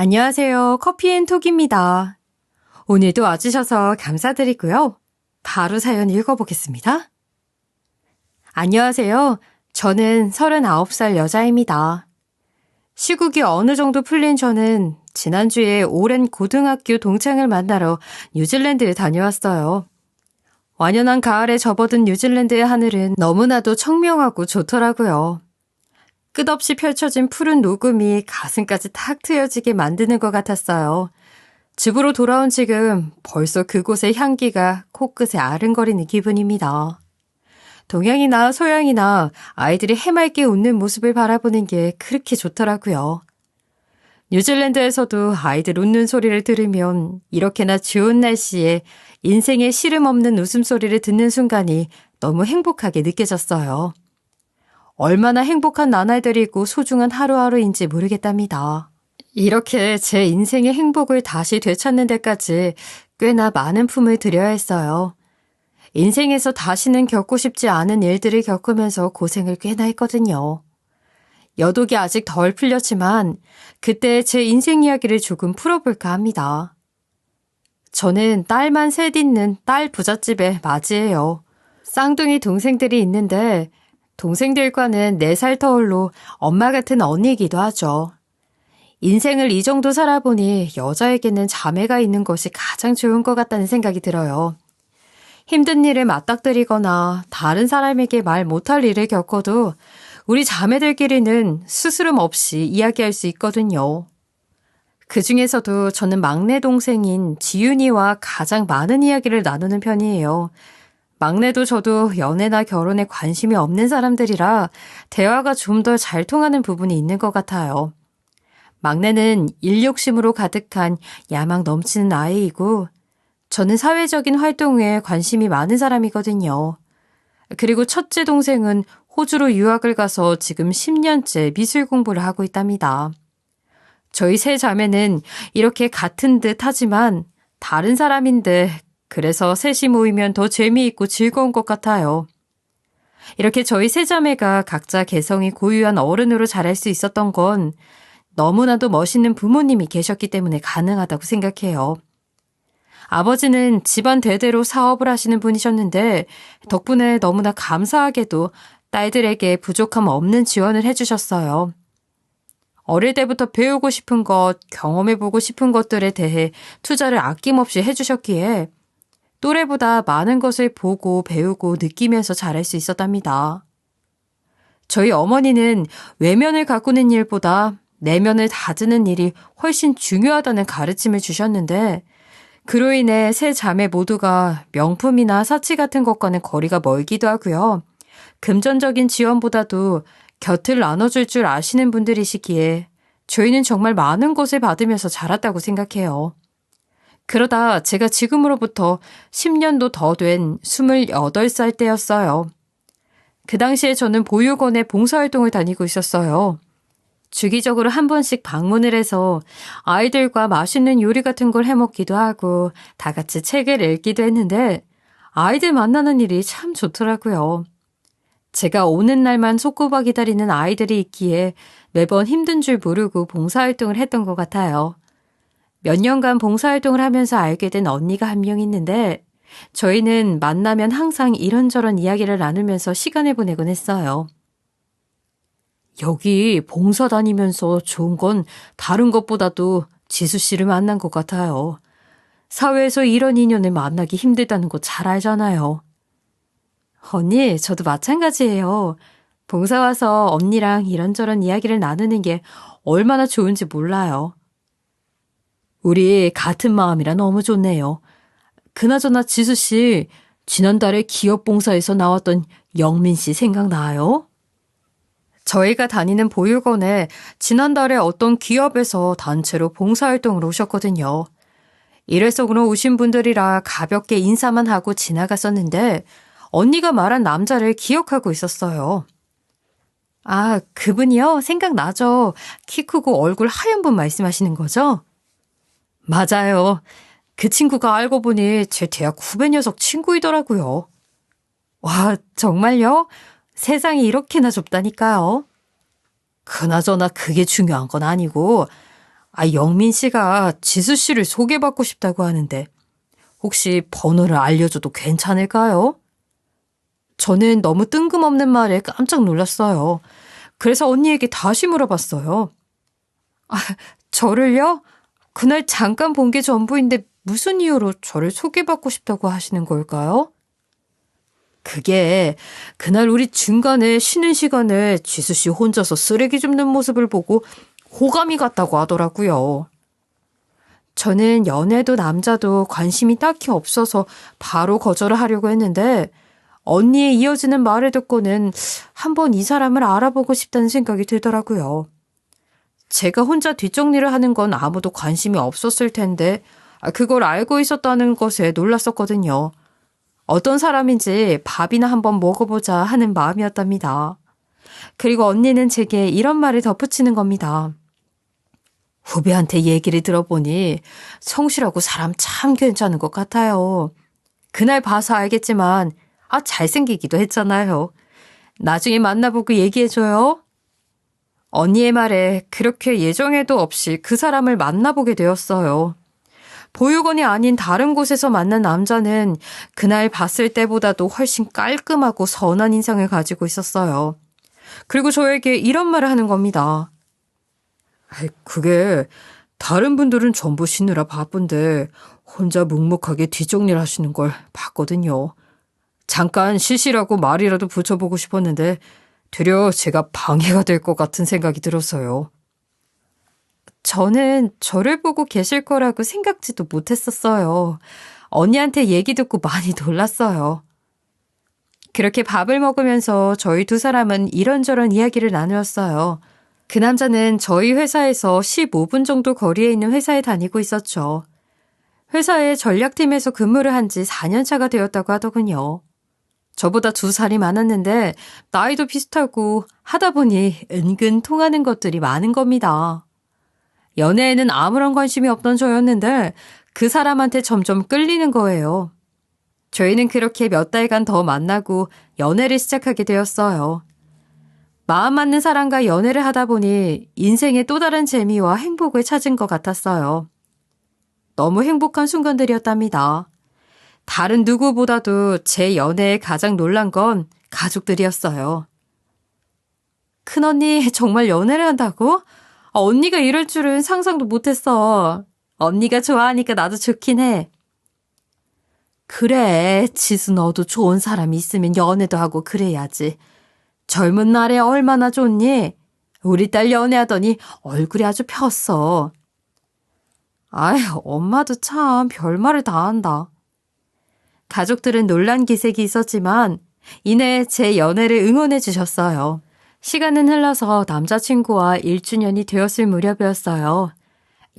안녕하세요. 커피앤톡입니다. 오늘도 와주셔서 감사드리고요. 바로 사연 읽어보겠습니다. 안녕하세요. 저는 39살 여자입니다. 시국이 어느 정도 풀린 저는 지난주에 오랜 고등학교 동창을 만나러 뉴질랜드에 다녀왔어요. 완연한 가을에 접어든 뉴질랜드의 하늘은 너무나도 청명하고 좋더라고요. 끝없이 펼쳐진 푸른 녹음이 가슴까지 탁 트여지게 만드는 것 같았어요. 집으로 돌아온 지금 벌써 그곳의 향기가 코끝에 아른거리는 기분입니다. 동양이나 서양이나 아이들이 해맑게 웃는 모습을 바라보는 게 그렇게 좋더라고요. 뉴질랜드에서도 아이들 웃는 소리를 들으면 이렇게나 좋은 날씨에 인생의 시름 없는 웃음소리를 듣는 순간이 너무 행복하게 느껴졌어요. 얼마나 행복한 나날들이고 소중한 하루하루인지 모르겠답니다. 이렇게 제 인생의 행복을 다시 되찾는 데까지 꽤나 많은 품을 들여야 했어요. 인생에서 다시는 겪고 싶지 않은 일들을 겪으면서 고생을 꽤나 했거든요. 여독이 아직 덜 풀렸지만 그때 제 인생 이야기를 조금 풀어볼까 합니다. 저는 딸만 셋 있는 딸 부잣집의 맞이예요. 쌍둥이 동생들이 있는데 동생들과는 4살 터울로 엄마 같은 언니이기도 하죠. 인생을 이 정도 살아보니 여자에게는 자매가 있는 것이 가장 좋은 것 같다는 생각이 들어요. 힘든 일을 맞닥뜨리거나 다른 사람에게 말 못할 일을 겪어도 우리 자매들끼리는 스스럼 없이 이야기할 수 있거든요. 그 중에서도 저는 막내 동생인 지윤이와 가장 많은 이야기를 나누는 편이에요. 막내도 저도 연애나 결혼에 관심이 없는 사람들이라 대화가 좀 더 잘 통하는 부분이 있는 것 같아요. 막내는 일 욕심으로 가득한 야망 넘치는 아이이고 저는 사회적인 활동에 관심이 많은 사람이거든요. 그리고 첫째 동생은 호주로 유학을 가서 지금 10년째 미술 공부를 하고 있답니다. 저희 세 자매는 이렇게 같은 듯 하지만 다른 사람인데 그래서 셋이 모이면 더 재미있고 즐거운 것 같아요. 이렇게 저희 세 자매가 각자 개성이 고유한 어른으로 자랄 수 있었던 건 너무나도 멋있는 부모님이 계셨기 때문에 가능하다고 생각해요. 아버지는 집안 대대로 사업을 하시는 분이셨는데 덕분에 너무나 감사하게도 딸들에게 부족함 없는 지원을 해주셨어요. 어릴 때부터 배우고 싶은 것, 경험해보고 싶은 것들에 대해 투자를 아낌없이 해주셨기에 또래보다 많은 것을 보고 배우고 느끼면서 잘할 수 있었답니다. 저희 어머니는 외면을 가꾸는 일보다 내면을 다지는 일이 훨씬 중요하다는 가르침을 주셨는데 그로 인해 세 자매 모두가 명품이나 사치 같은 것과는 거리가 멀기도 하고요. 금전적인 지원보다도 곁을 나눠줄 줄 아시는 분들이시기에 저희는 정말 많은 것을 받으면서 자랐다고 생각해요. 그러다 제가 지금으로부터 10년도 더 된 28살 때였어요. 그 당시에 저는 보육원에 봉사활동을 다니고 있었어요. 주기적으로 한 번씩 방문을 해서 아이들과 맛있는 요리 같은 걸 해먹기도 하고 다 같이 책을 읽기도 했는데 아이들 만나는 일이 참 좋더라고요. 제가 오는 날만 손꼽아 기다리는 아이들이 있기에 매번 힘든 줄 모르고 봉사활동을 했던 것 같아요. 몇 년간 봉사활동을 하면서 알게 된 언니가 한 명 있는데 저희는 만나면 항상 이런저런 이야기를 나누면서 시간을 보내곤 했어요. 여기 봉사 다니면서 좋은 건 다른 것보다도 지수 씨를 만난 것 같아요. 사회에서 이런 인연을 만나기 힘들다는 거 잘 알잖아요. 언니, 저도 마찬가지예요. 봉사 와서 언니랑 이런저런 이야기를 나누는 게 얼마나 좋은지 몰라요. 우리 같은 마음이라 너무 좋네요. 그나저나 지수 씨, 지난달에 기업봉사에서 나왔던 영민 씨 생각나요? 저희가 다니는 보육원에 지난달에 어떤 기업에서 단체로 봉사활동을 오셨거든요. 일회성으로 오신 분들이라 가볍게 인사만 하고 지나갔었는데 언니가 말한 남자를 기억하고 있었어요. 아, 그분이요? 생각나죠? 키 크고 얼굴 하얀 분 말씀하시는 거죠? 맞아요. 그 친구가 알고 보니 제 대학 후배 녀석 친구이더라고요. 와, 정말요? 세상이 이렇게나 좁다니까요. 그나저나 그게 중요한 건 아니고 영민 씨가 지수 씨를 소개받고 싶다고 하는데 혹시 번호를 알려줘도 괜찮을까요? 저는 너무 뜬금없는 말에 깜짝 놀랐어요. 그래서 언니에게 다시 물어봤어요. 저를요? 그날 잠깐 본 게 전부인데 무슨 이유로 저를 소개받고 싶다고 하시는 걸까요? 그게 그날 우리 중간에 쉬는 시간에 지수 씨 혼자서 쓰레기 줍는 모습을 보고 호감이 갔다고 하더라고요. 저는 연애도 남자도 관심이 딱히 없어서 바로 거절을 하려고 했는데 언니의 이어지는 말을 듣고는 한번 이 사람을 알아보고 싶다는 생각이 들더라고요. 제가 혼자 뒷정리를 하는 건 아무도 관심이 없었을 텐데 그걸 알고 있었다는 것에 놀랐었거든요. 어떤 사람인지 밥이나 한번 먹어보자 하는 마음이었답니다. 그리고 언니는 제게 이런 말을 덧붙이는 겁니다. 후배한테 얘기를 들어보니 성실하고 사람 참 괜찮은 것 같아요. 그날 봐서 알겠지만 잘생기기도 했잖아요. 나중에 만나보고 얘기해줘요. 언니의 말에 그렇게 예정에도 없이 그 사람을 만나보게 되었어요. 보육원이 아닌 다른 곳에서 만난 남자는 그날 봤을 때보다도 훨씬 깔끔하고 선한 인상을 가지고 있었어요. 그리고 저에게 이런 말을 하는 겁니다. 그게 다른 분들은 전부 쉬느라 바쁜데 혼자 묵묵하게 뒷정리를 하시는 걸 봤거든요. 잠깐 쉬시라고 말이라도 붙여보고 싶었는데 되려 제가 방해가 될 것 같은 생각이 들어서요. 저는 저를 보고 계실 거라고 생각지도 못했었어요. 언니한테 얘기 듣고 많이 놀랐어요. 그렇게 밥을 먹으면서 저희 두 사람은 이런저런 이야기를 나누었어요. 그 남자는 저희 회사에서 15분 정도 거리에 있는 회사에 다니고 있었죠. 회사의 전략팀에서 근무를 한 지 4년 차가 되었다고 하더군요. 저보다 2살이 많았는데 나이도 비슷하고 하다 보니 은근 통하는 것들이 많은 겁니다. 연애에는 아무런 관심이 없던 저였는데 그 사람한테 점점 끌리는 거예요. 저희는 그렇게 몇 달간 더 만나고 연애를 시작하게 되었어요. 마음 맞는 사람과 연애를 하다 보니 인생의 또 다른 재미와 행복을 찾은 것 같았어요. 너무 행복한 순간들이었답니다. 다른 누구보다도 제 연애에 가장 놀란 건 가족들이었어요. 큰언니 정말 연애를 한다고? 언니가 이럴 줄은 상상도 못했어. 언니가 좋아하니까 나도 좋긴 해. 그래, 지수 너도 좋은 사람이 있으면 연애도 하고 그래야지. 젊은 날에 얼마나 좋니? 우리 딸 연애하더니 얼굴이 아주 폈어. 엄마도 참 별말을 다 한다. 가족들은 놀란 기색이 있었지만 이내 제 연애를 응원해 주셨어요. 시간은 흘러서 남자친구와 1주년이 되었을 무렵이었어요.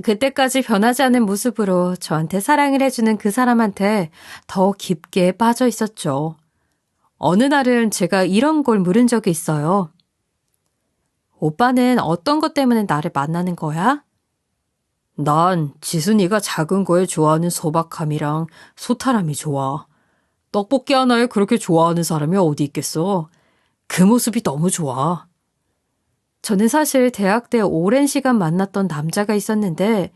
그때까지 변하지 않은 모습으로 저한테 사랑을 해주는 그 사람한테 더 깊게 빠져 있었죠. 어느 날은 제가 이런 걸 물은 적이 있어요. 오빠는 어떤 것 때문에 나를 만나는 거야? 난 지순이가 작은 거에 좋아하는 소박함이랑 소탈함이 좋아. 떡볶이 하나에 그렇게 좋아하는 사람이 어디 있겠어? 그 모습이 너무 좋아. 저는 사실 대학 때 오랜 시간 만났던 남자가 있었는데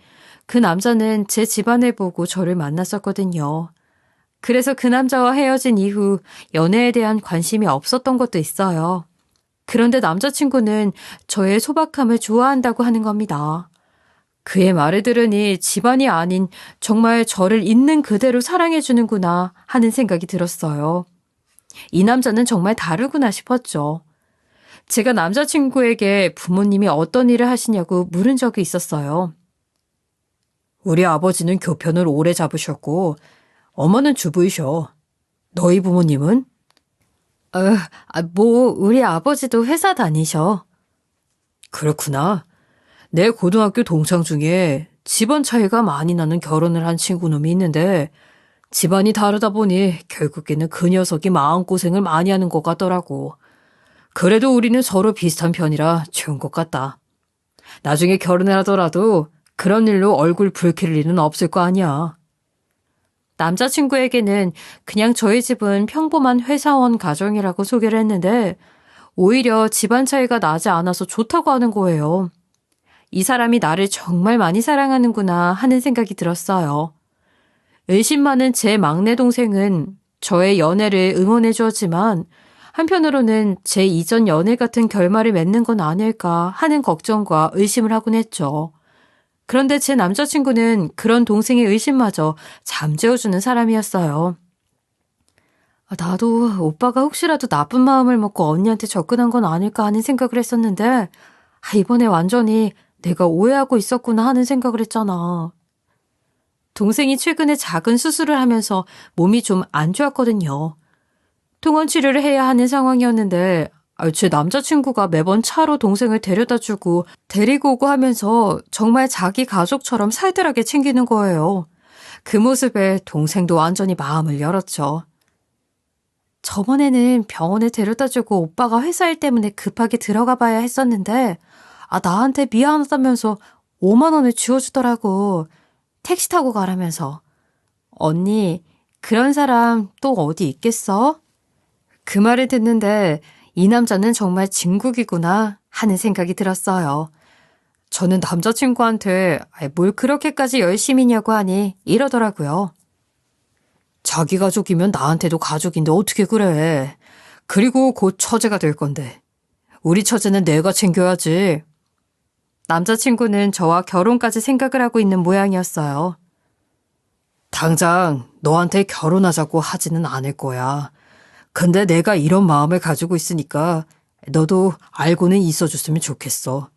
그 남자는 제 집안을 보고 저를 만났었거든요. 그래서 그 남자와 헤어진 이후 연애에 대한 관심이 없었던 것도 있어요. 그런데 남자친구는 저의 소박함을 좋아한다고 하는 겁니다. 그의 말을 들으니 집안이 아닌 정말 저를 있는 그대로 사랑해주는구나 하는 생각이 들었어요. 이 남자는 정말 다르구나 싶었죠. 제가 남자친구에게 부모님이 어떤 일을 하시냐고 물은 적이 있었어요. 우리 아버지는 교편을 오래 잡으셨고 어머는 주부이셔. 너희 부모님은? 우리 아버지도 회사 다니셔. 그렇구나. 내 고등학교 동창 중에 집안 차이가 많이 나는 결혼을 한 친구놈이 있는데 집안이 다르다 보니 결국에는 그 녀석이 마음고생을 많이 하는 것 같더라고. 그래도 우리는 서로 비슷한 편이라 좋은 것 같다. 나중에 결혼을 하더라도 그런 일로 얼굴 붉힐 일은 없을 거 아니야. 남자친구에게는 그냥 저희 집은 평범한 회사원 가정이라고 소개를 했는데 오히려 집안 차이가 나지 않아서 좋다고 하는 거예요. 이 사람이 나를 정말 많이 사랑하는구나 하는 생각이 들었어요. 의심 많은 제 막내 동생은 저의 연애를 응원해 주었지만 한편으로는 제 이전 연애 같은 결말을 맺는 건 아닐까 하는 걱정과 의심을 하곤 했죠. 그런데 제 남자친구는 그런 동생의 의심마저 잠재워주는 사람이었어요. 나도 오빠가 혹시라도 나쁜 마음을 먹고 언니한테 접근한 건 아닐까 하는 생각을 했었는데 이번에 완전히 내가 오해하고 있었구나 하는 생각을 했잖아. 동생이 최근에 작은 수술을 하면서 몸이 좀 안 좋았거든요. 통원 치료를 해야 하는 상황이었는데 제 남자친구가 매번 차로 동생을 데려다주고 데리고 오고 하면서 정말 자기 가족처럼 살뜰하게 챙기는 거예요. 그 모습에 동생도 완전히 마음을 열었죠. 저번에는 병원에 데려다주고 오빠가 회사 일 때문에 급하게 들어가 봐야 했었는데 나한테 미안하다면서 5만 원을 주워주더라고. 택시 타고 가라면서. 언니, 그런 사람 또 어디 있겠어? 그 말을 듣는데 이 남자는 정말 진국이구나 하는 생각이 들었어요. 저는 남자친구한테 뭘 그렇게까지 열심히냐고 하니 이러더라고요. 자기 가족이면 나한테도 가족인데 어떻게 그래. 그리고 곧 처제가 될 건데. 우리 처제는 내가 챙겨야지. 남자친구는 저와 결혼까지 생각을 하고 있는 모양이었어요. 당장 너한테 결혼하자고 하지는 않을 거야. 근데 내가 이런 마음을 가지고 있으니까 너도 알고는 있어줬으면 좋겠어.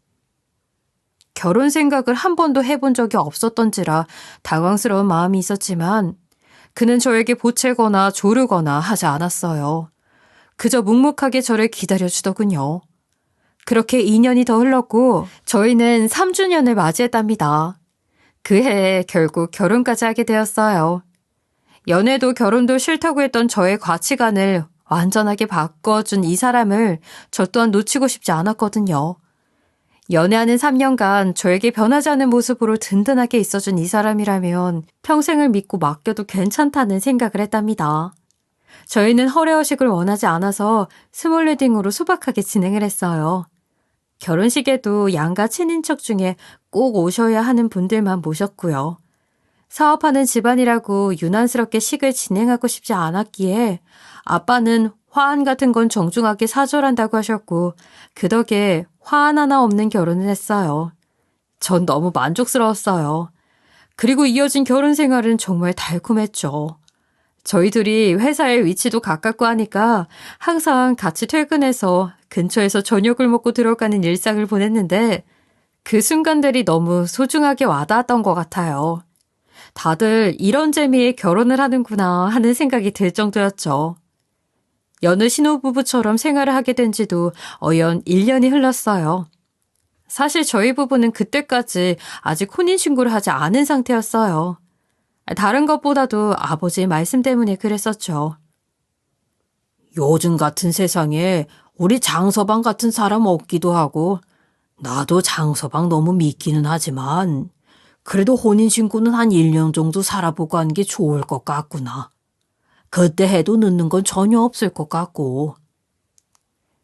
결혼 생각을 한 번도 해본 적이 없었던지라 당황스러운 마음이 있었지만 그는 저에게 보채거나 조르거나 하지 않았어요. 그저 묵묵하게 저를 기다려주더군요. 그렇게 2년이 더 흘렀고 저희는 3주년을 맞이했답니다. 그 해에 결국 결혼까지 하게 되었어요. 연애도 결혼도 싫다고 했던 저의 가치관을 완전하게 바꿔준 이 사람을 저 또한 놓치고 싶지 않았거든요. 연애하는 3년간 저에게 변하지 않은 모습으로 든든하게 있어준 이 사람이라면 평생을 믿고 맡겨도 괜찮다는 생각을 했답니다. 저희는 허례허식을 원하지 않아서 스몰 웨딩으로 소박하게 진행을 했어요. 결혼식에도 양가 친인척 중에 꼭 오셔야 하는 분들만 모셨고요. 사업하는 집안이라고 유난스럽게 식을 진행하고 싶지 않았기에 아빠는 화환 같은 건 정중하게 사절한다고 하셨고 그 덕에 화환 하나 없는 결혼을 했어요. 전 너무 만족스러웠어요. 그리고 이어진 결혼 생활은 정말 달콤했죠. 저희 둘이 회사의 위치도 가깝고 하니까 항상 같이 퇴근해서 근처에서 저녁을 먹고 들어가는 일상을 보냈는데 그 순간들이 너무 소중하게 와닿았던 것 같아요. 다들 이런 재미에 결혼을 하는구나 하는 생각이 들 정도였죠. 여느 신혼부부처럼 생활을 하게 된 지도 어연 1년이 흘렀어요. 사실 저희 부부는 그때까지 아직 혼인신고를 하지 않은 상태였어요. 다른 것보다도 아버지의 말씀 때문에 그랬었죠. 요즘 같은 세상에 우리 장서방 같은 사람 없기도 하고 나도 장서방 너무 믿기는 하지만 그래도 혼인신고는 한 1년 정도 살아보고 하는 게 좋을 것 같구나. 그때 해도 늦는 건 전혀 없을 것 같고.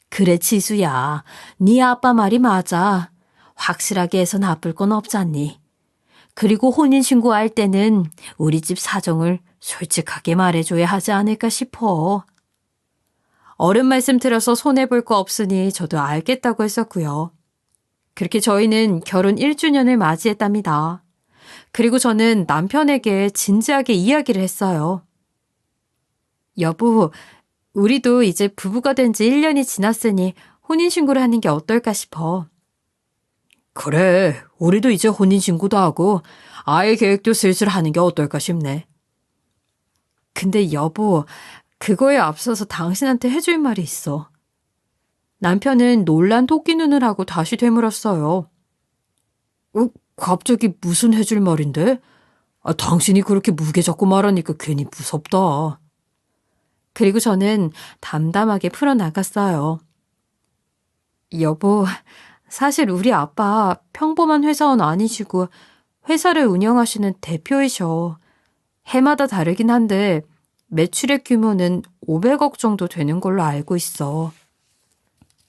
그래 지수야, 네 아빠 말이 맞아. 확실하게 해서 나쁠 건 없잖니. 그리고 혼인신고할 때는 우리 집 사정을 솔직하게 말해줘야 하지 않을까 싶어. 어른 말씀 들어서 손해볼 거 없으니 저도 알겠다고 했었고요. 그렇게 저희는 결혼 1주년을 맞이했답니다. 그리고 저는 남편에게 진지하게 이야기를 했어요. 여보, 우리도 이제 부부가 된 지 1년이 지났으니 혼인신고를 하는 게 어떨까 싶어. 그래, 우리도 이제 혼인신고도 하고 아이 계획도 슬슬 하는 게 어떨까 싶네. 근데 여보, 그거에 앞서서 당신한테 해줄 말이 있어. 남편은 놀란 토끼 눈을 하고 다시 되물었어요. 갑자기 무슨 해줄 말인데? 당신이 그렇게 무게잡고 말하니까 괜히 무섭다. 그리고 저는 담담하게 풀어나갔어요. 여보, 사실 우리 아빠 평범한 회사원 아니시고 회사를 운영하시는 대표이셔. 해마다 다르긴 한데 매출액 규모는 500억 정도 되는 걸로 알고 있어.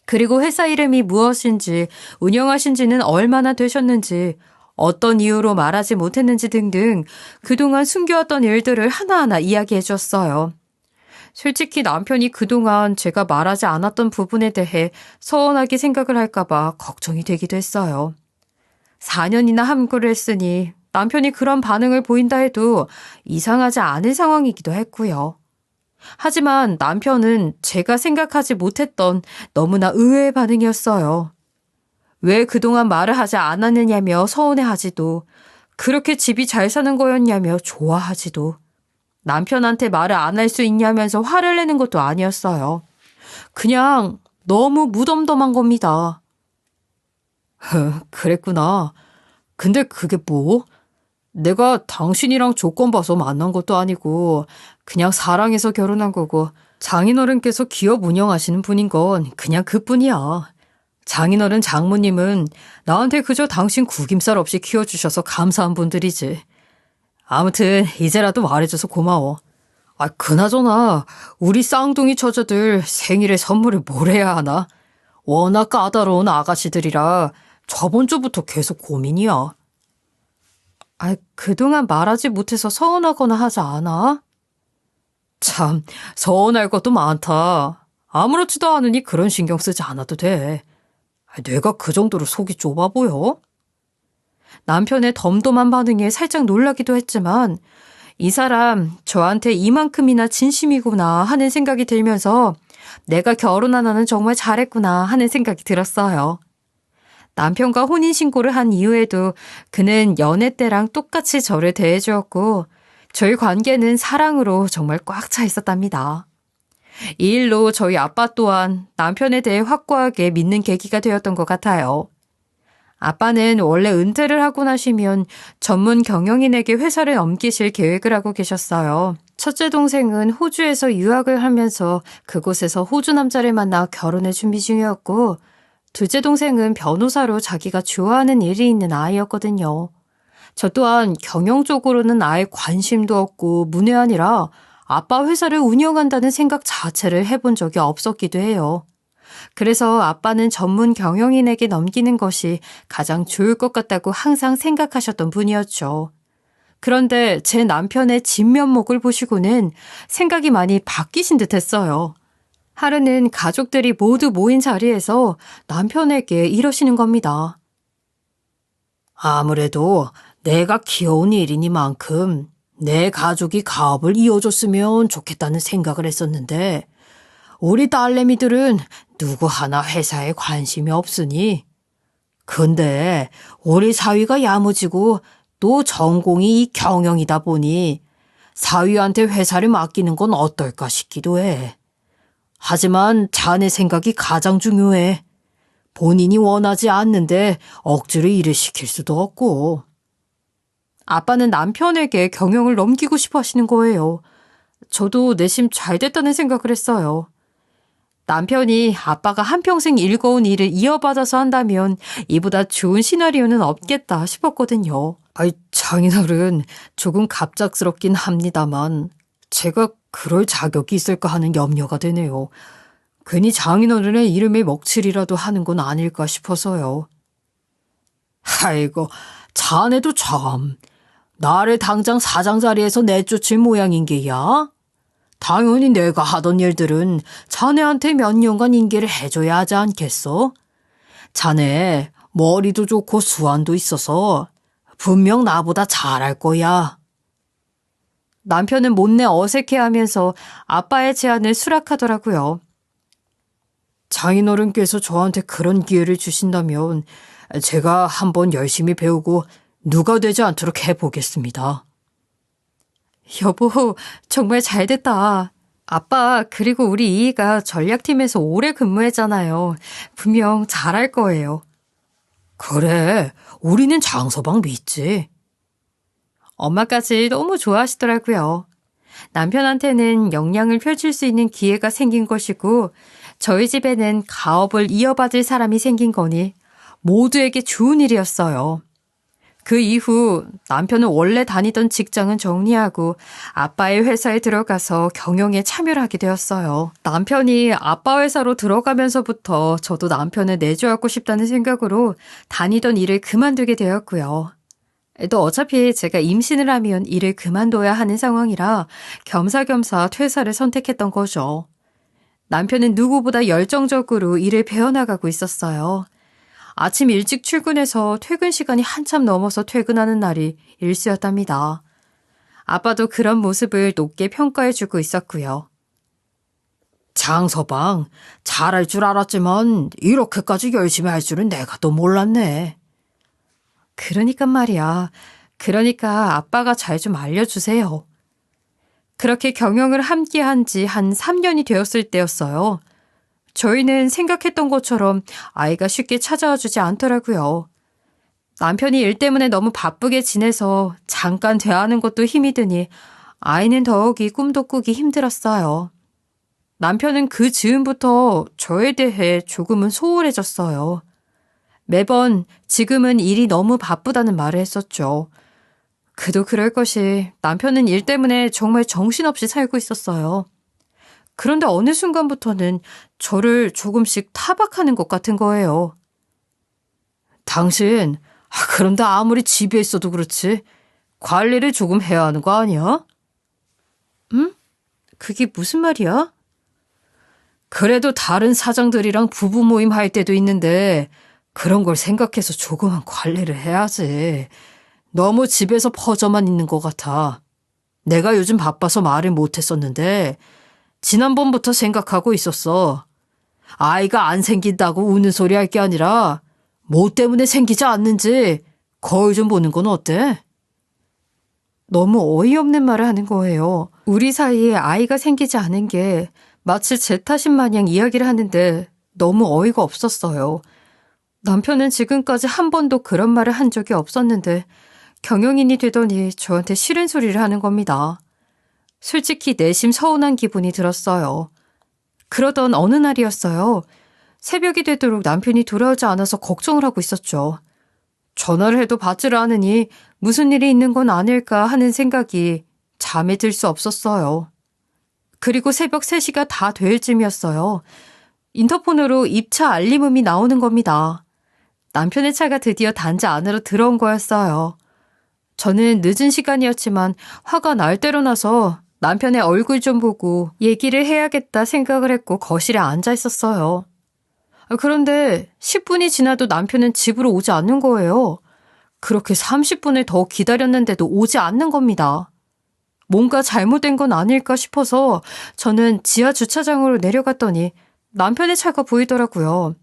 그리고 회사 이름이 무엇인지, 운영하신 지는 얼마나 되셨는지, 어떤 이유로 말하지 못했는지 등등 그동안 숨겨왔던 일들을 하나하나 이야기해 줬어요. 솔직히 남편이 그동안 제가 말하지 않았던 부분에 대해 서운하게 생각을 할까봐 걱정이 되기도 했어요. 4년이나 함께를 했으니 남편이 그런 반응을 보인다 해도 이상하지 않은 상황이기도 했고요. 하지만 남편은 제가 생각하지 못했던 너무나 의외의 반응이었어요. 왜 그동안 말을 하지 않았느냐며 서운해하지도, 그렇게 집이 잘 사는 거였냐며 좋아하지도, 남편한테 말을 안 할 수 있냐면서 화를 내는 것도 아니었어요. 그냥 너무 무덤덤한 겁니다. 그랬구나. 근데 그게 뭐? 내가 당신이랑 조건 봐서 만난 것도 아니고 그냥 사랑해서 결혼한 거고 장인어른께서 기업 운영하시는 분인 건 그냥 그뿐이야. 장인어른 장모님은 나한테 그저 당신 구김살 없이 키워주셔서 감사한 분들이지. 아무튼 이제라도 말해줘서 고마워. 그나저나 우리 쌍둥이 처자들 생일에 선물을 뭘 해야 하나? 워낙 까다로운 아가씨들이라 저번 주부터 계속 고민이야. 그동안 말하지 못해서 서운하거나 하지 않아? 참, 서운할 것도 많다. 아무렇지도 않으니 그런 신경 쓰지 않아도 돼. 내가 그 정도로 속이 좁아 보여? 남편의 덤덤한 반응에 살짝 놀라기도 했지만 이 사람 저한테 이만큼이나 진심이구나 하는 생각이 들면서 내가 결혼 하나는 정말 잘했구나 하는 생각이 들었어요. 남편과 혼인신고를 한 이후에도 그는 연애 때랑 똑같이 저를 대해주었고 저희 관계는 사랑으로 정말 꽉 차 있었답니다. 이 일로 저희 아빠 또한 남편에 대해 확고하게 믿는 계기가 되었던 것 같아요. 아빠는 원래 은퇴를 하고 나시면 전문 경영인에게 회사를 넘기실 계획을 하고 계셨어요. 첫째 동생은 호주에서 유학을 하면서 그곳에서 호주 남자를 만나 결혼을 준비 중이었고 둘째 동생은 변호사로 자기가 좋아하는 일이 있는 아이였거든요. 저 또한 경영 쪽으로는 아예 관심도 없고 문외한이라 아빠 회사를 운영한다는 생각 자체를 해본 적이 없었기도 해요. 그래서 아빠는 전문 경영인에게 넘기는 것이 가장 좋을 것 같다고 항상 생각하셨던 분이었죠. 그런데 제 남편의 진면목을 보시고는 생각이 많이 바뀌신 듯 했어요. 하루는 가족들이 모두 모인 자리에서 남편에게 이러시는 겁니다. 아무래도 내가 키워온 일이니만큼 내 가족이 가업을 이어줬으면 좋겠다는 생각을 했었는데 우리 딸내미들은 누구 하나 회사에 관심이 없으니 근데 우리 사위가 야무지고 또 전공이 이 경영이다 보니 사위한테 회사를 맡기는 건 어떨까 싶기도 해. 하지만 자네 생각이 가장 중요해. 본인이 원하지 않는데 억지로 일을 시킬 수도 없고. 아빠는 남편에게 경영을 넘기고 싶어 하시는 거예요. 저도 내심 잘 됐다는 생각을 했어요. 남편이 아빠가 한평생 일궈온 일을 이어받아서 한다면 이보다 좋은 시나리오는 없겠다 싶었거든요. 장인어른 조금 갑작스럽긴 합니다만 제가 그럴 자격이 있을까 하는 염려가 되네요. 괜히 장인어른의 이름에 먹칠이라도 하는 건 아닐까 싶어서요. 아이고, 자네도 참. 나를 당장 사장 자리에서 내쫓을 모양인 게야? 당연히 내가 하던 일들은 자네한테 몇 년간 인계를 해줘야 하지 않겠어? 자네 머리도 좋고 수완도 있어서 분명 나보다 잘할 거야. 남편은 못내 어색해하면서 아빠의 제안을 수락하더라고요. 장인어른께서 저한테 그런 기회를 주신다면 제가 한번 열심히 배우고 누가 되지 않도록 해보겠습니다. 여보, 정말 잘됐다. 아빠 그리고 우리 이이가 전략팀에서 오래 근무했잖아요. 분명 잘할 거예요. 그래, 우리는 장서방 믿지. 엄마까지 너무 좋아하시더라고요. 남편한테는 역량을 펼칠 수 있는 기회가 생긴 것이고 저희 집에는 가업을 이어받을 사람이 생긴 거니 모두에게 좋은 일이었어요. 그 이후 남편은 원래 다니던 직장은 정리하고 아빠의 회사에 들어가서 경영에 참여를 하게 되었어요. 남편이 아빠 회사로 들어가면서부터 저도 남편을 내조하고 싶다는 생각으로 다니던 일을 그만두게 되었고요. 또 어차피 제가 임신을 하면 일을 그만둬야 하는 상황이라 겸사겸사 퇴사를 선택했던 거죠. 남편은 누구보다 열정적으로 일을 배워나가고 있었어요. 아침 일찍 출근해서 퇴근 시간이 한참 넘어서 퇴근하는 날이 일수였답니다. 아빠도 그런 모습을 높게 평가해주고 있었고요. 장서방, 잘할 줄 알았지만 이렇게까지 열심히 할 줄은 내가 또 몰랐네. 그러니까 말이야. 그러니까 아빠가 잘 좀 알려주세요. 그렇게 경영을 함께 한 지 한 3년이 되었을 때였어요. 저희는 생각했던 것처럼 아이가 쉽게 찾아와 주지 않더라고요. 남편이 일 때문에 너무 바쁘게 지내서 잠깐 대하는 것도 힘이 드니 아이는 더욱이 꿈도 꾸기 힘들었어요. 남편은 그 즈음부터 저에 대해 조금은 소홀해졌어요. 매번 지금은 일이 너무 바쁘다는 말을 했었죠. 그도 그럴 것이 남편은 일 때문에 정말 정신없이 살고 있었어요. 그런데 어느 순간부터는 저를 조금씩 타박하는 것 같은 거예요. 당신, 그런데 아무리 집에 있어도 그렇지 관리를 조금 해야 하는 거 아니야? 응? 그게 무슨 말이야? 그래도 다른 사장들이랑 부부 모임 할 때도 있는데 그런 걸 생각해서 조금은 관리를 해야지. 너무 집에서 퍼져만 있는 것 같아. 내가 요즘 바빠서 말을 못했었는데 지난번부터 생각하고 있었어. 아이가 안 생긴다고 우는 소리 할 게 아니라 뭐 때문에 생기지 않는지 거울 좀 보는 건 어때? 너무 어이없는 말을 하는 거예요. 우리 사이에 아이가 생기지 않은 게 마치 제 탓인 마냥 이야기를 하는데 너무 어이가 없었어요. 남편은 지금까지 한 번도 그런 말을 한 적이 없었는데 경영인이 되더니 저한테 싫은 소리를 하는 겁니다. 솔직히 내심 서운한 기분이 들었어요. 그러던 어느 날이었어요. 새벽이 되도록 남편이 돌아오지 않아서 걱정을 하고 있었죠. 전화를 해도 받지를 않으니 무슨 일이 있는 건 아닐까 하는 생각이 잠에 들 수 없었어요. 그리고 새벽 3시가 다 될 쯤이었어요. 인터폰으로 입차 알림음이 나오는 겁니다. 남편의 차가 드디어 단지 안으로 들어온 거였어요. 저는 늦은 시간이었지만 화가 날 대로 나서 남편의 얼굴 좀 보고 얘기를 해야겠다 생각을 했고 거실에 앉아 있었어요. 그런데 10분이 지나도 남편은 집으로 오지 않는 거예요. 그렇게 30분을 더 기다렸는데도 오지 않는 겁니다. 뭔가 잘못된 건 아닐까 싶어서 저는 지하 주차장으로 내려갔더니 남편의 차가 보이더라고요.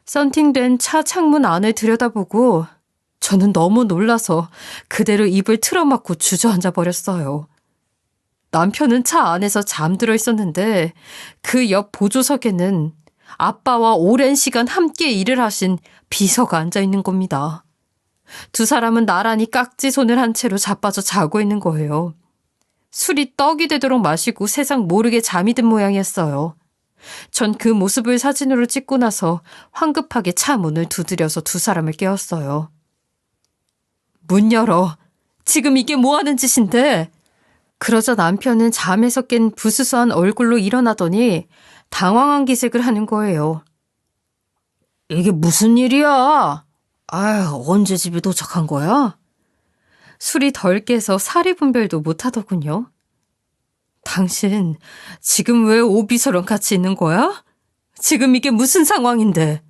썬팅된 차 창문 안을 들여다보고 저는 너무 놀라서 그대로 입을 틀어막고 주저앉아 버렸어요. 남편은 차 안에서 잠들어 있었는데 그 옆 보조석에는 아빠와 오랜 시간 함께 일을 하신 비서가 앉아 있는 겁니다. 두 사람은 나란히 깍지 손을 한 채로 자빠져 자고 있는 거예요. 술이 떡이 되도록 마시고 세상 모르게 잠이 든 모양이었어요. 전 그 모습을 사진으로 찍고 나서 황급하게 차 문을 두드려서 두 사람을 깨웠어요. 문 열어. 지금 이게 뭐 하는 짓인데? 그러자 남편은 잠에서 깬 부스스한 얼굴로 일어나더니 당황한 기색을 하는 거예요. 이게 무슨 일이야? 아휴, 언제 집에 도착한 거야? 술이 덜 깨서 사리 분별도 못하더군요. 당신 지금 왜 오비서랑 같이 있는 거야? 지금 이게 무슨 상황인데?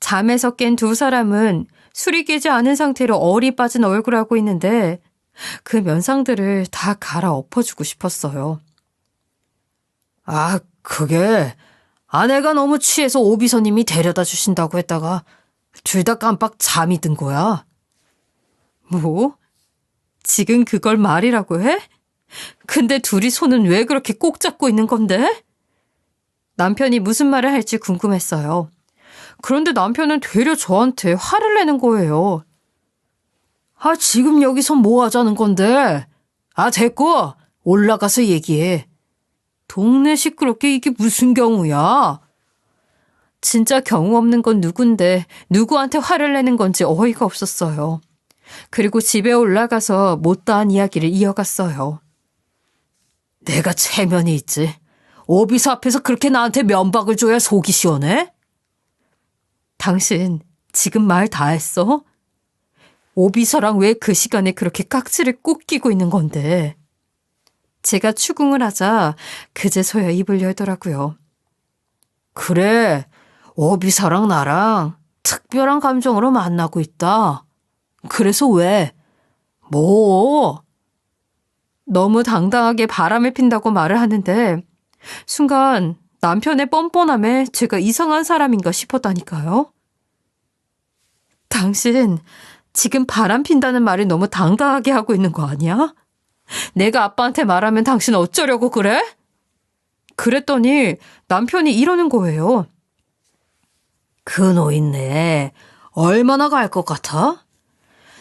잠에서 깬 두 사람은 술이 깨지 않은 상태로 얼이 빠진 얼굴을 하고 있는데 그 면상들을 다 갈아엎어주고 싶었어요. 아, 그게 아내가 너무 취해서 오비서님이 데려다 주신다고 했다가 둘 다 깜빡 잠이 든 거야. 뭐? 지금 그걸 말이라고 해? 근데 둘이 손은 왜 그렇게 꼭 잡고 있는 건데? 남편이 무슨 말을 할지 궁금했어요. 그런데 남편은 되려 저한테 화를 내는 거예요. 아, 지금 여기서 뭐 하자는 건데? 아, 됐고 올라가서 얘기해. 동네 시끄럽게 이게 무슨 경우야? 진짜 경우 없는 건 누군데 누구한테 화를 내는 건지 어이가 없었어요. 그리고 집에 올라가서 못다한 이야기를 이어갔어요. 내가 체면이 있지. 오비서 앞에서 그렇게 나한테 면박을 줘야 속이 시원해? 당신 지금 말 다 했어? 오비서랑 왜 그 시간에 그렇게 깍지를 꼭 끼고 있는 건데? 제가 추궁을 하자 그제서야 입을 열더라고요. 그래, 오비서랑 나랑 특별한 감정으로 만나고 있다. 그래서 왜? 뭐? 너무 당당하게 바람을 핀다고 말을 하는데 순간 남편의 뻔뻔함에 제가 이상한 사람인가 싶었다니까요. 당신 지금 바람 핀다는 말을 너무 당당하게 하고 있는 거 아니야? 내가 아빠한테 말하면 당신 어쩌려고 그래? 그랬더니 남편이 이러는 거예요. 그 노인네 얼마나 갈 것 같아?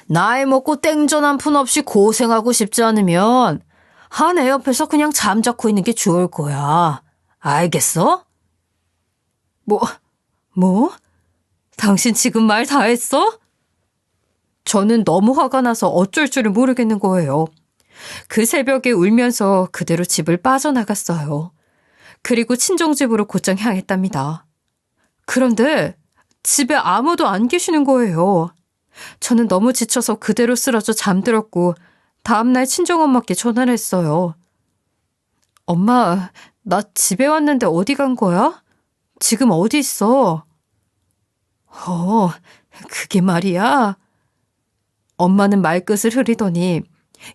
나이 먹고 땡전 한 푼 없이 고생하고 싶지 않으면 한 애 옆에서 그냥 잠자코 있는 게 좋을 거야. 알겠어? 뭐? 당신 지금 말 다 했어? 저는 너무 화가 나서 어쩔 줄을 모르겠는 거예요. 그 새벽에 울면서 그대로 집을 빠져나갔어요. 그리고 친정집으로 곧장 향했답니다. 그런데 집에 아무도 안 계시는 거예요. 저는 너무 지쳐서 그대로 쓰러져 잠들었고 다음날 친정엄마께 전화를 했어요. 엄마, 나 집에 왔는데 어디 간 거야? 지금 어디 있어? 그게 말이야. 엄마는 말끝을 흐리더니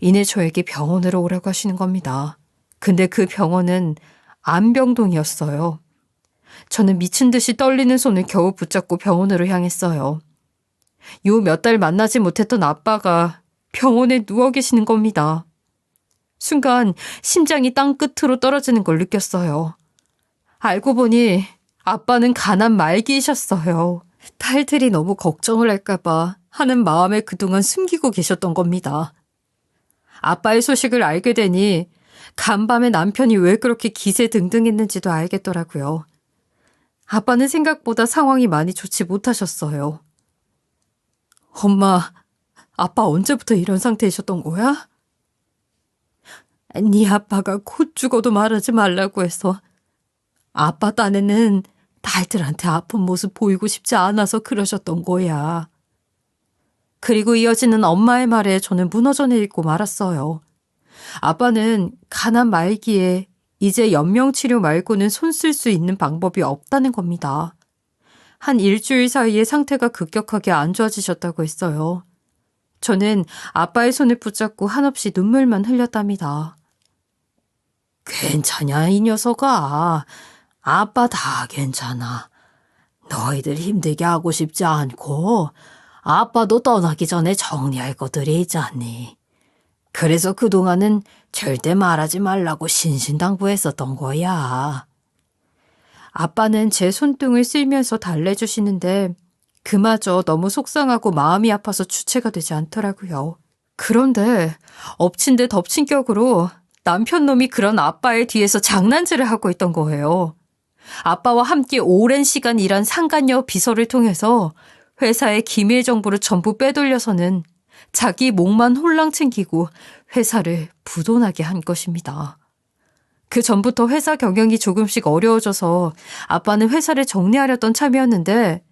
이내 저에게 병원으로 오라고 하시는 겁니다. 근데 그 병원은 안병동이었어요. 저는 미친 듯이 떨리는 손을 겨우 붙잡고 병원으로 향했어요. 요 몇 달 만나지 못했던 아빠가 병원에 누워 계시는 겁니다. 순간 심장이 땅 끝으로 떨어지는 걸 느꼈어요. 알고 보니 아빠는 가난 말기이셨어요. 딸들이 너무 걱정을 할까봐 하는 마음에 그동안 숨기고 계셨던 겁니다. 아빠의 소식을 알게 되니 간밤에 남편이 왜 그렇게 기세등등했는지도 알겠더라고요. 아빠는 생각보다 상황이 많이 좋지 못하셨어요. 엄마, 아빠 언제부터 이런 상태이셨던 거야? 네 아빠가 곧 죽어도 말하지 말라고 해서 아빠 딴에는 딸들한테 아픈 모습 보이고 싶지 않아서 그러셨던 거야. 그리고 이어지는 엄마의 말에 저는 무너져 내리고 말았어요. 아빠는 가난 말기에 이제 연명치료 말고는 손 쓸 수 있는 방법이 없다는 겁니다. 한 일주일 사이에 상태가 급격하게 안 좋아지셨다고 했어요. 저는 아빠의 손을 붙잡고 한없이 눈물만 흘렸답니다. 괜찮냐, 이 녀석아. 아빠 다 괜찮아. 너희들 힘들게 하고 싶지 않고 아빠도 떠나기 전에 정리할 것들이 있잖니. 그래서 그동안은 절대 말하지 말라고 신신당부했었던 거야. 아빠는 제 손등을 쓸면서 달래주시는데 그마저 너무 속상하고 마음이 아파서 주체가 되지 않더라고요. 그런데 엎친 데 덮친 격으로 남편 놈이 그런 아빠의 뒤에서 장난질을 하고 있던 거예요. 아빠와 함께 오랜 시간 일한 상간녀 비서를 통해서 회사의 기밀 정보를 전부 빼돌려서는 자기 목만 홀랑 챙기고 회사를 부도나게 한 것입니다. 그 전부터 회사 경영이 조금씩 어려워져서 아빠는 회사를 정리하려던 참이었는데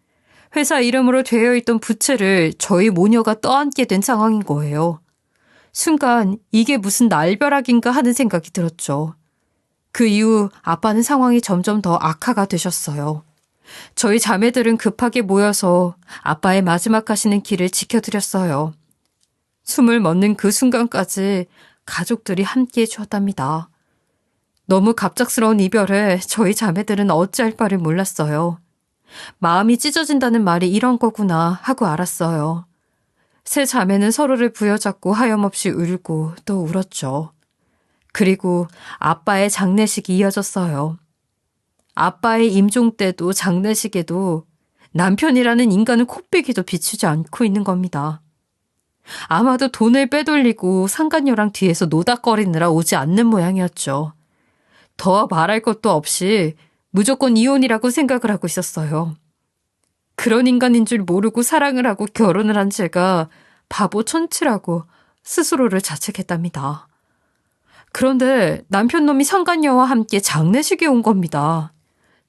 회사 이름으로 되어 있던 부채를 저희 모녀가 떠안게 된 상황인 거예요. 순간 이게 무슨 날벼락인가 하는 생각이 들었죠. 그 이후 아빠는 상황이 점점 더 악화가 되셨어요. 저희 자매들은 급하게 모여서 아빠의 마지막 가시는 길을 지켜드렸어요. 숨을 멎는 그 순간까지 가족들이 함께해 주었답니다. 너무 갑작스러운 이별에 저희 자매들은 어찌할 바를 몰랐어요. 마음이 찢어진다는 말이 이런 거구나 하고 알았어요. 세 자매는 서로를 부여잡고 하염없이 울고 또 울었죠. 그리고 아빠의 장례식이 이어졌어요. 아빠의 임종 때도 장례식에도 남편이라는 인간은 코빼기도 비추지 않고 있는 겁니다. 아마도 돈을 빼돌리고 상간녀랑 뒤에서 노닥거리느라 오지 않는 모양이었죠. 더 말할 것도 없이 무조건 이혼이라고 생각을 하고 있었어요. 그런 인간인 줄 모르고 사랑을 하고 결혼을 한 제가 바보 천치라고 스스로를 자책했답니다. 그런데 남편놈이 상간녀와 함께 장례식에 온 겁니다.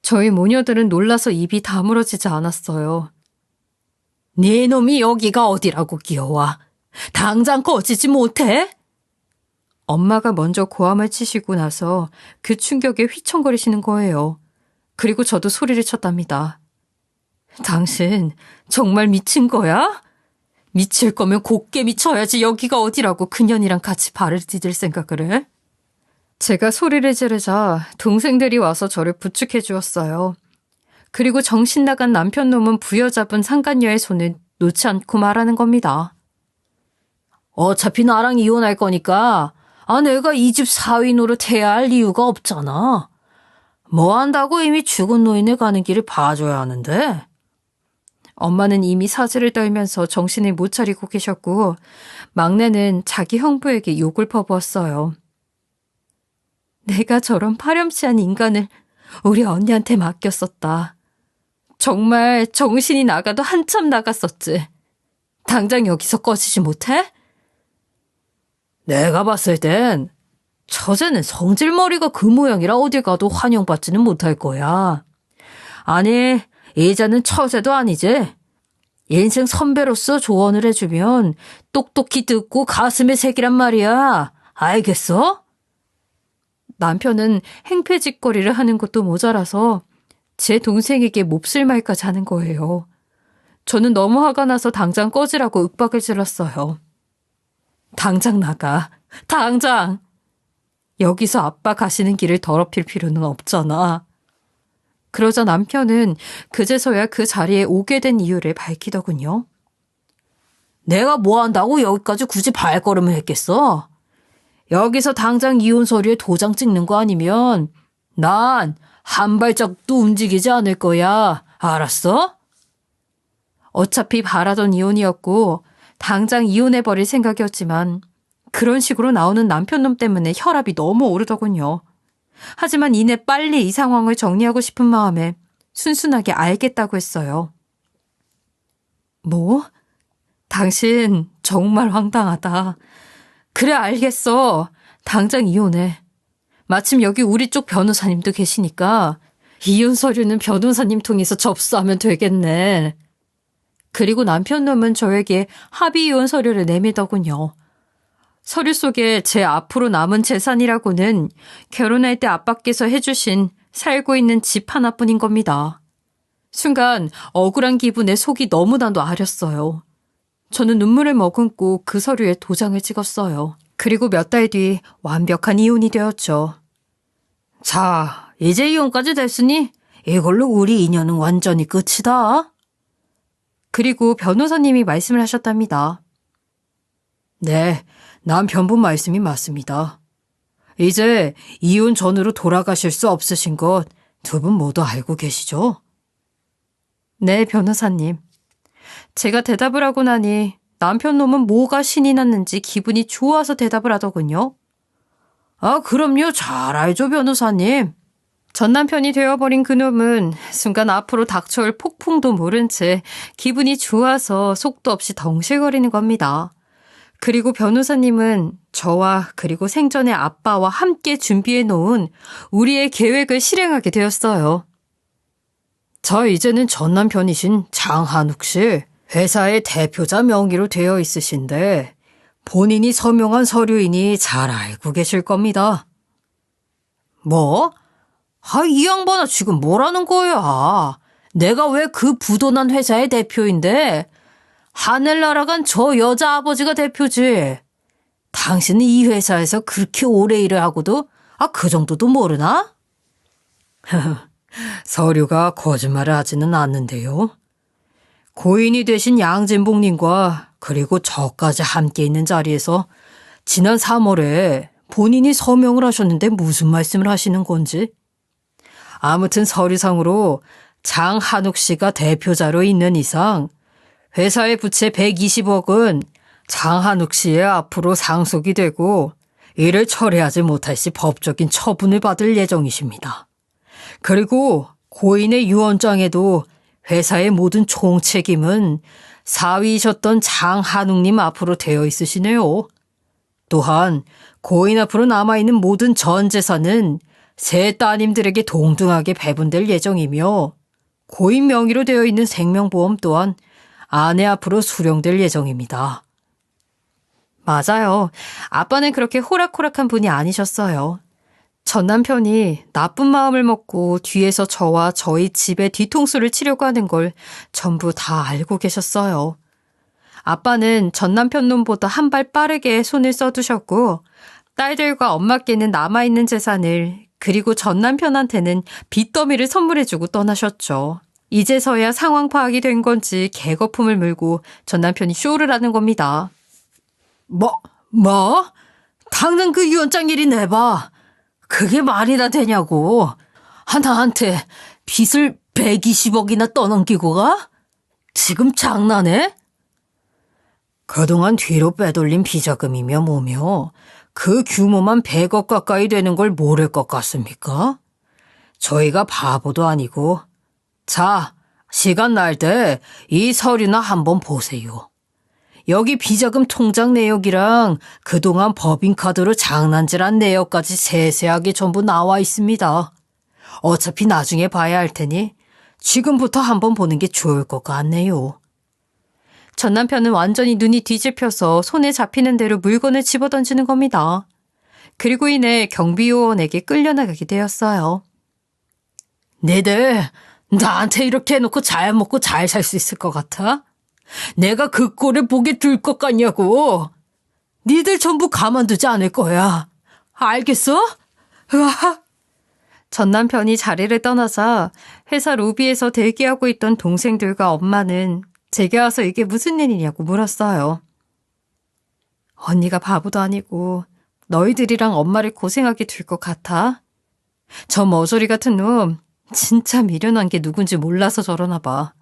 저희 모녀들은 놀라서 입이 다물어지지 않았어요. 네 놈이 여기가 어디라고 기어와. 당장 꺼지지 못해? 엄마가 먼저 고함을 치시고 나서 그 충격에 휘청거리시는 거예요. 그리고 저도 소리를 쳤답니다. 당신 정말 미친 거야? 미칠 거면 곱게 미쳐야지 여기가 어디라고 그년이랑 같이 발을 디딜 생각을 해? 제가 소리를 지르자 동생들이 와서 저를 부축해 주었어요. 그리고 정신 나간 남편놈은 부여잡은 상간녀의 손을 놓지 않고 말하는 겁니다. 어차피 나랑 이혼할 거니까 내가 이 집 사위 노릇해야 할 이유가 없잖아. 뭐 한다고 이미 죽은 노인을 가는 길을 봐줘야 하는데. 엄마는 이미 사지를 떨면서 정신을 못 차리고 계셨고 막내는 자기 형부에게 욕을 퍼부었어요. 내가 저런 파렴치한 인간을 우리 언니한테 맡겼었다. 정말 정신이 나가도 한참 나갔었지. 당장 여기서 꺼지지 못해? 내가 봤을 땐 처제는 성질머리가 그 모양이라 어딜 가도 환영받지는 못할 거야. 아니, 이제는 처제도 아니지. 인생 선배로서 조언을 해주면 똑똑히 듣고 가슴에 새기란 말이야. 알겠어? 남편은 행패짓거리를 하는 것도 모자라서 제 동생에게 몹쓸 말까지 하는 거예요. 저는 너무 화가 나서 당장 꺼지라고 윽박을 질렀어요. 당장 나가. 당장! 여기서 아빠 가시는 길을 더럽힐 필요는 없잖아. 그러자 남편은 그제서야 그 자리에 오게 된 이유를 밝히더군요. 내가 뭐 한다고 여기까지 굳이 발걸음을 했겠어? 여기서 당장 이혼 서류에 도장 찍는 거 아니면 난 한 발짝도 움직이지 않을 거야. 알았어? 어차피 바라던 이혼이었고 당장 이혼해버릴 생각이었지만 그런 식으로 나오는 남편놈 때문에 혈압이 너무 오르더군요. 하지만 이내 빨리 이 상황을 정리하고 싶은 마음에 순순하게 알겠다고 했어요. 뭐? 당신 정말 황당하다. 그래 알겠어. 당장 이혼해. 마침 여기 우리 쪽 변호사님도 계시니까 이혼 서류는 변호사님 통해서 접수하면 되겠네. 그리고 남편놈은 저에게 합의 이혼 서류를 내밀더군요. 서류 속에 제 앞으로 남은 재산이라고는 결혼할 때 아빠께서 해주신 살고 있는 집 하나뿐인 겁니다. 순간 억울한 기분에 속이 너무나도 아렸어요. 저는 눈물을 머금고 그 서류에 도장을 찍었어요. 그리고 몇 달 뒤 완벽한 이혼이 되었죠. 자, 이제 이혼까지 됐으니 이걸로 우리 인연은 완전히 끝이다. 그리고 변호사님이 말씀을 하셨답니다. 네, 남편분 말씀이 맞습니다. 이제 이혼 전으로 돌아가실 수 없으신 것 두 분 모두 알고 계시죠? 네, 변호사님. 제가 대답을 하고 나니 남편놈은 뭐가 신이 났는지 기분이 좋아서 대답을 하더군요. 그럼요. 잘 알죠, 변호사님. 전 남편이 되어버린 그놈은 순간 앞으로 닥쳐올 폭풍도 모른 채 기분이 좋아서 속도 없이 덩실거리는 겁니다. 그리고 변호사님은 저와 그리고 생전의 아빠와 함께 준비해 놓은 우리의 계획을 실행하게 되었어요. 저 이제는 전 남편이신 장한욱 씨, 회사의 대표자 명의로 되어 있으신데 본인이 서명한 서류이니 잘 알고 계실 겁니다. 뭐? 이 양반아 지금 뭐라는 거야? 내가 왜 그 부도난 회사의 대표인데 하늘 날아간 저 여자 아버지가 대표지. 당신은 이 회사에서 그렇게 오래 일을 하고도 그 정도도 모르나? 서류가 거짓말을 하지는 않는데요. 고인이 되신 양진봉님과 그리고 저까지 함께 있는 자리에서 지난 3월에 본인이 서명을 하셨는데 무슨 말씀을 하시는 건지. 아무튼 서류상으로 장한욱 씨가 대표자로 있는 이상 회사의 부채 120억은 장한욱 씨의 앞으로 상속이 되고 이를 철회하지 못할 시 법적인 처분을 받을 예정이십니다. 그리고 고인의 유언장에도 회사의 모든 총책임은 사위이셨던 장한웅님 앞으로 되어 있으시네요. 또한 고인 앞으로 남아있는 모든 전 재산은 세 따님들에게 동등하게 배분될 예정이며 고인 명의로 되어 있는 생명보험 또한 아내 앞으로 수령될 예정입니다. 맞아요. 아빠는 그렇게 호락호락한 분이 아니셨어요. 전 남편이 나쁜 마음을 먹고 뒤에서 저와 저희 집의 뒤통수를 치려고 하는 걸 전부 다 알고 계셨어요. 아빠는 전 남편 놈보다 한 발 빠르게 손을 써두셨고 딸들과 엄마께는 남아있는 재산을 그리고 전 남편한테는 빚더미를 선물해주고 떠나셨죠. 이제서야 상황 파악이 된 건지 개거품을 물고 전 남편이 쇼를 하는 겁니다. 뭐? 당장 그 유언장 일이 내봐. 그게 말이나 되냐고. 나한테 빚을 120억이나 떠넘기고 가? 지금 장난해? 그동안 뒤로 빼돌린 비자금이며 뭐며 그 규모만 100억 가까이 되는 걸 모를 것 같습니까? 저희가 바보도 아니고. 자, 시간 날 때 이 서류나 한번 보세요. 여기 비자금 통장 내역이랑 그동안 법인카드로 장난질한 내역까지 세세하게 전부 나와 있습니다. 어차피 나중에 봐야 할 테니 지금부터 한번 보는 게 좋을 것 같네요. 전 남편은 완전히 눈이 뒤집혀서 손에 잡히는 대로 물건을 집어던지는 겁니다. 그리고 이내 경비요원에게 끌려나가게 되었어요. 니들 나한테 이렇게 해놓고 잘 먹고 잘 살 수 있을 것 같아? 내가 그 꼴을 보게 둘 것 같냐고. 니들 전부 가만두지 않을 거야. 알겠어? 으아. 전 남편이 자리를 떠나자 회사 로비에서 대기하고 있던 동생들과 엄마는 제게 와서 이게 무슨 일이냐고 물었어요. 언니가 바보도 아니고 너희들이랑 엄마를 고생하게 둘 것 같아? 저 머저리 같은 놈 진짜 미련한 게 누군지 몰라서 저러나 봐.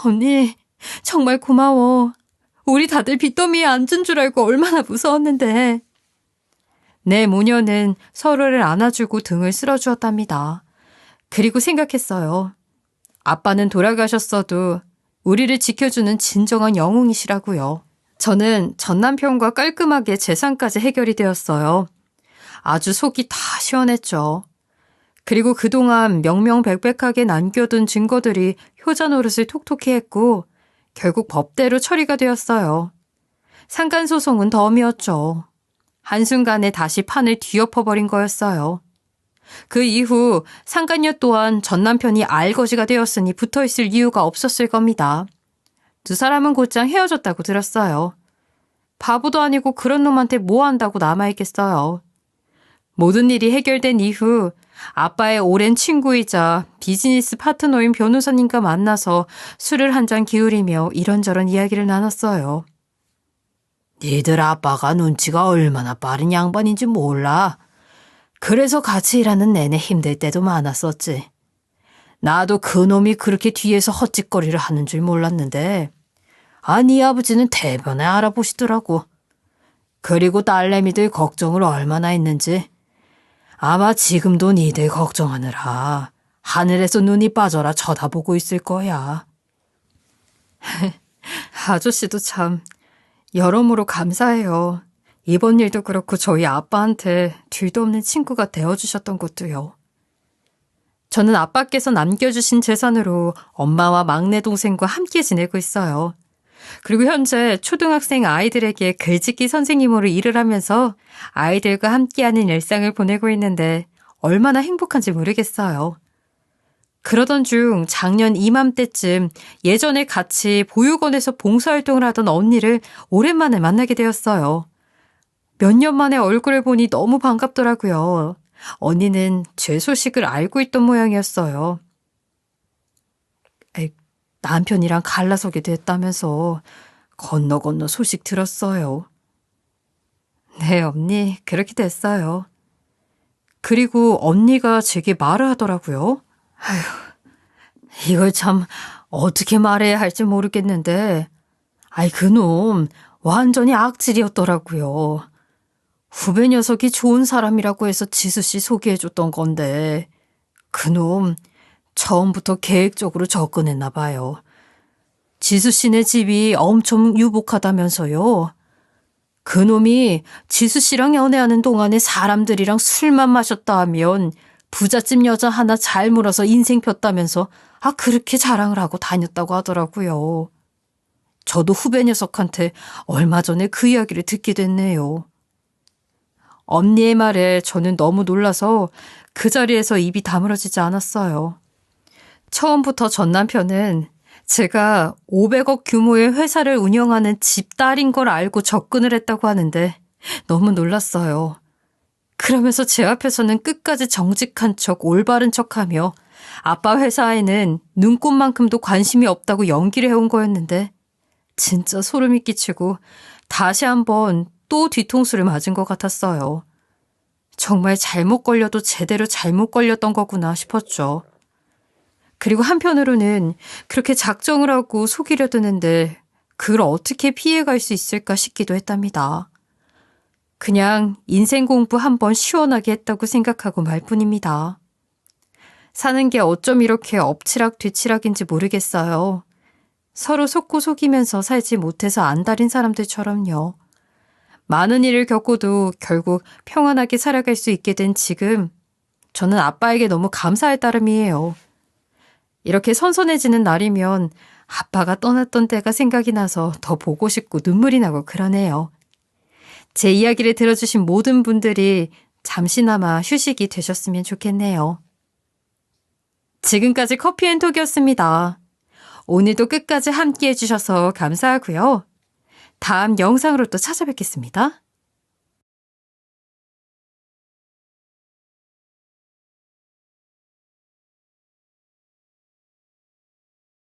언니, 정말 고마워. 우리 다들 빚더미에 앉은 줄 알고 얼마나 무서웠는데. 내 모녀는 서로를 안아주고 등을 쓸어주었답니다. 그리고 생각했어요. 아빠는 돌아가셨어도 우리를 지켜주는 진정한 영웅이시라고요. 저는 전 남편과 깔끔하게 재산까지 해결이 되었어요. 아주 속이 다 시원했죠. 그리고 그동안 명명백백하게 남겨둔 증거들이 효자 노릇을 톡톡히 했고 결국 법대로 처리가 되었어요. 상간소송은 덤이었죠. 한순간에 다시 판을 뒤엎어버린 거였어요. 그 이후 상간녀 또한 전 남편이 알거지가 되었으니 붙어있을 이유가 없었을 겁니다. 두 사람은 곧장 헤어졌다고 들었어요. 바보도 아니고 그런 놈한테 뭐 한다고 남아있겠어요. 모든 일이 해결된 이후 아빠의 오랜 친구이자 비즈니스 파트너인 변호사님과 만나서 술을 한 잔 기울이며 이런저런 이야기를 나눴어요. 니들 아빠가 눈치가 얼마나 빠른 양반인지 몰라. 그래서 같이 일하는 내내 힘들 때도 많았었지. 나도 그놈이 그렇게 뒤에서 헛짓거리를 하는 줄 몰랐는데 네 아버지는 대변에 알아보시더라고. 그리고 딸내미들 걱정을 얼마나 했는지 아마 지금도 니들 걱정하느라 하늘에서 눈이 빠져라 쳐다보고 있을 거야. 아저씨도 참 여러모로 감사해요. 이번 일도 그렇고 저희 아빠한테 뒤도 없는 친구가 되어주셨던 것도요. 저는 아빠께서 남겨주신 재산으로 엄마와 막내 동생과 함께 지내고 있어요. 그리고 현재 초등학생 아이들에게 글짓기 선생님으로 일을 하면서 아이들과 함께하는 일상을 보내고 있는데 얼마나 행복한지 모르겠어요. 그러던 중 작년 이맘때쯤 예전에 같이 보육원에서 봉사활동을 하던 언니를 오랜만에 만나게 되었어요. 몇 년 만에 얼굴을 보니 너무 반갑더라고요. 언니는 제 소식을 알고 있던 모양이었어요. 남편이랑 갈라서게 됐다면서 건너 소식 들었어요. 네, 언니, 그렇게 됐어요. 그리고 언니가 제게 말을 하더라고요. 아휴, 이걸 참 어떻게 말해야 할지 모르겠는데 그놈 완전히 악질이었더라고요. 후배 녀석이 좋은 사람이라고 해서 지수씨 소개해줬던 건데 그놈 처음부터 계획적으로 접근했나 봐요. 지수 씨네 집이 엄청 유복하다면서요. 그놈이 지수 씨랑 연애하는 동안에 사람들이랑 술만 마셨다 하면 부잣집 여자 하나 잘 물어서 인생 폈다면서 그렇게 자랑을 하고 다녔다고 하더라고요. 저도 후배 녀석한테 얼마 전에 그 이야기를 듣게 됐네요. 언니의 말에 저는 너무 놀라서 그 자리에서 입이 다물어지지 않았어요. 처음부터 전 남편은 제가 500억 규모의 회사를 운영하는 집딸인 걸 알고 접근을 했다고 하는데 너무 놀랐어요. 그러면서 제 앞에서는 끝까지 정직한 척, 올바른 척하며 아빠 회사에는 눈꽃만큼도 관심이 없다고 연기를 해온 거였는데 진짜 소름이 끼치고 다시 한번 또 뒤통수를 맞은 것 같았어요. 정말 잘못 걸려도 제대로 잘못 걸렸던 거구나 싶었죠. 그리고 한편으로는 그렇게 작정을 하고 속이려 드는데 그걸 어떻게 피해갈 수 있을까 싶기도 했답니다. 그냥 인생 공부 한번 시원하게 했다고 생각하고 말 뿐입니다. 사는 게 어쩜 이렇게 엎치락 뒤치락인지 모르겠어요. 서로 속고 속이면서 살지 못해서 안달인 사람들처럼요. 많은 일을 겪고도 결국 평안하게 살아갈 수 있게 된 지금, 저는 아빠에게 너무 감사할 따름이에요. 이렇게 선선해지는 날이면 아빠가 떠났던 때가 생각이 나서 더 보고 싶고 눈물이 나고 그러네요. 제 이야기를 들어주신 모든 분들이 잠시나마 휴식이 되셨으면 좋겠네요. 지금까지 커피앤톡이었습니다. 오늘도 끝까지 함께 해주셔서 감사하고요. 다음 영상으로 또 찾아뵙겠습니다.